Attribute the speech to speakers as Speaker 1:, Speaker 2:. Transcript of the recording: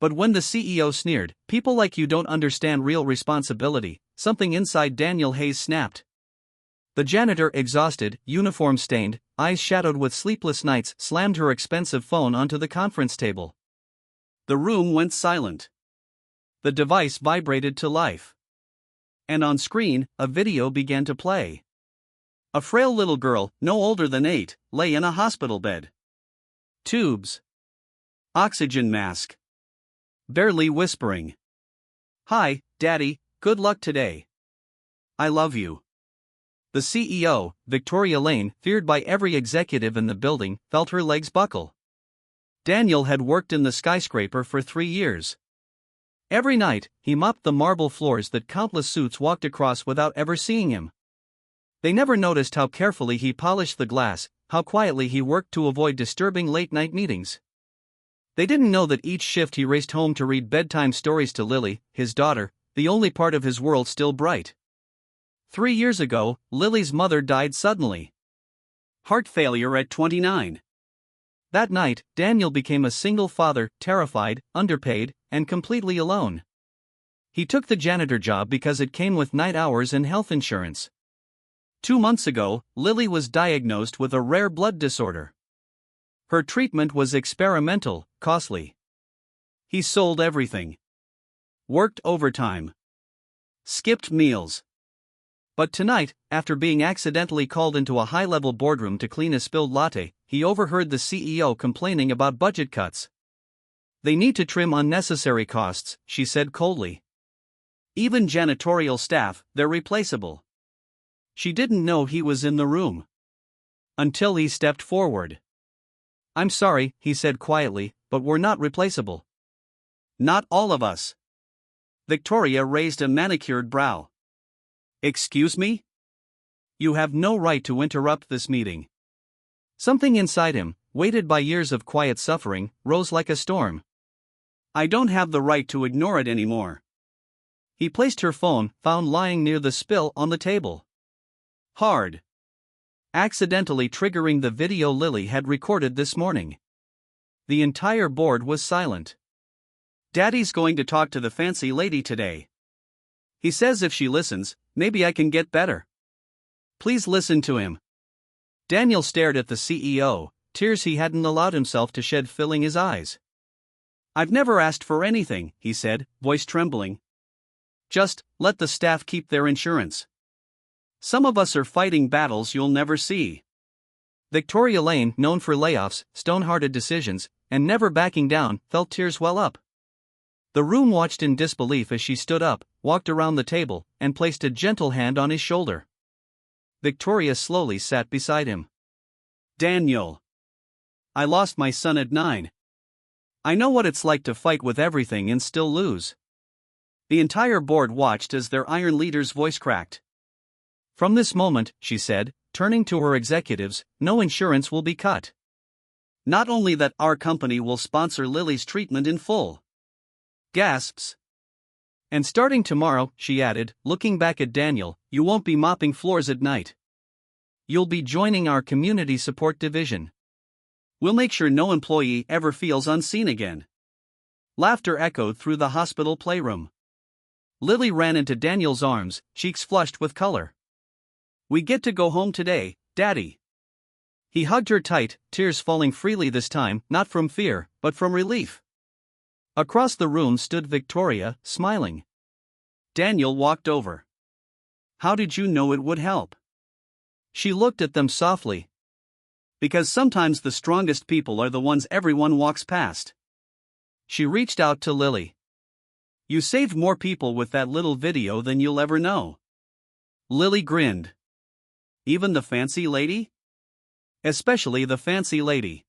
Speaker 1: But when the CEO sneered, "People like you don't understand real responsibility," something inside Daniel Hayes snapped. The janitor, exhausted, uniform stained, eyes shadowed with sleepless nights, slammed her expensive phone onto the conference table. The room went silent. The device vibrated to life. And on screen, a video began to play. A frail little girl, no older than 8, lay in a hospital bed. Tubes. Oxygen mask. Barely whispering. "Hi, Daddy, good luck today. I love you." The CEO, Victoria Lane, feared by every executive in the building, felt her legs buckle. Daniel had worked in the skyscraper for 3 years. Every night, he mopped the marble floors that countless suits walked across without ever seeing him. They never noticed how carefully he polished the glass, how quietly he worked to avoid disturbing late-night meetings. They didn't know that each shift he raced home to read bedtime stories to Lily, his daughter, the only part of his world still bright. 3 years ago, Lily's mother died suddenly. Heart failure at 29. That night, Daniel became a single father, terrified, underpaid, and completely alone. He took the janitor job because it came with night hours and health insurance. 2 months ago, Lily was diagnosed with a rare blood disorder. Her treatment was experimental, costly. He sold everything. Worked overtime. Skipped meals. But tonight, after being accidentally called into a high-level boardroom to clean a spilled latte, he overheard the CEO complaining about budget cuts. "They need to trim unnecessary costs," she said coldly. "Even janitorial staff, they're replaceable." She didn't know he was in the room. Until he stepped forward. "I'm sorry," he said quietly, "but we're not replaceable." "Not all of us." Victoria raised a manicured brow. "Excuse me? You have no right to interrupt this meeting." Something inside him, weighted by years of quiet suffering, rose like a storm. "I don't have the right to ignore it anymore." He placed her phone, found lying near the spill, on the table. Hard. Accidentally triggering the video Lily had recorded this morning. The entire board was silent. "Daddy's going to talk to the fancy lady today. He says if she listens, maybe I can get better. Please listen to him." Daniel stared at the CEO, tears he hadn't allowed himself to shed filling his eyes. "I've never asked for anything," he said, voice trembling. "Just, let the staff keep their insurance. Some of us are fighting battles you'll never see." Victoria Lane, known for layoffs, stone-hearted decisions, and never backing down, felt tears well up. The room watched in disbelief as she stood up, walked around the table, and placed a gentle hand on his shoulder. Victoria slowly sat beside him. "Daniel. I lost my son at 9. I know what it's like to fight with everything and still lose." The entire board watched as their iron leader's voice cracked. "From this moment," she said, turning to her executives, "no insurance will be cut. Not only that, our company will sponsor Lily's treatment in full." Gasps. "And starting tomorrow," she added, looking back at Daniel, "you won't be mopping floors at night. You'll be joining our community support division. We'll make sure no employee ever feels unseen again." Laughter echoed through the hospital playroom. Lily ran into Daniel's arms, cheeks flushed with color. "We get to go home today, Daddy." He hugged her tight, tears falling freely this time, not from fear, but from relief. Across the room stood Victoria, smiling. Daniel walked over. "How did you know it would help?" She looked at them softly. "Because sometimes the strongest people are the ones everyone walks past." She reached out to Lily. "You saved more people with that little video than you'll ever know." Lily grinned. "Even the fancy lady?" "Especially the fancy lady."